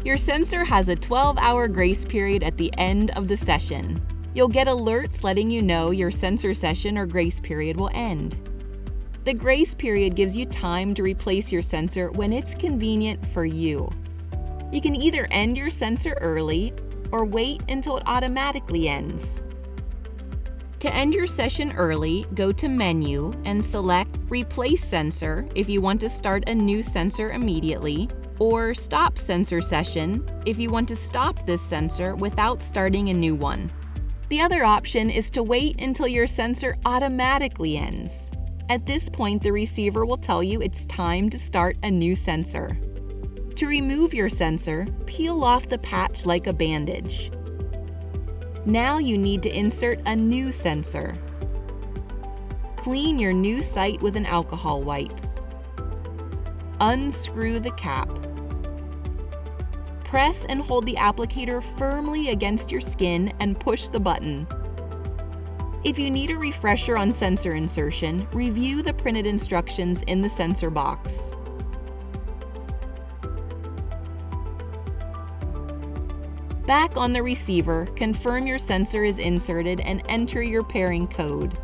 Your sensor has a 12-hour grace period at the end of the session. You'll get alerts letting you know your sensor session or grace period will end. The grace period gives you time to replace your sensor when it's convenient for you. You can either end your sensor early or wait until it automatically ends. To end your session early, go to Menu and select Replace Sensor if you want to start a new sensor immediately, or Stop Sensor Session if you want to stop this sensor without starting a new one. The other option is to wait until your sensor automatically ends. At this point, the receiver will tell you it's time to start a new sensor. To remove your sensor, peel off the patch like a bandage. Now you need to insert a new sensor. Clean your new site with an alcohol wipe. Unscrew the cap. Press and hold the applicator firmly against your skin and push the button. If you need a refresher on sensor insertion, review the printed instructions in the sensor box. Back on the receiver, confirm your sensor is inserted and enter your pairing code.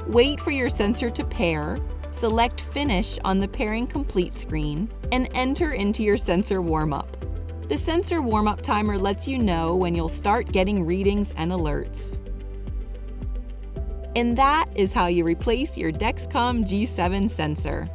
Wait for your sensor to pair, select Finish on the Pairing Complete screen, and enter into your sensor warm-up. The sensor warm-up timer lets you know when you'll start getting readings and alerts. And that is how you replace your Dexcom G7 sensor.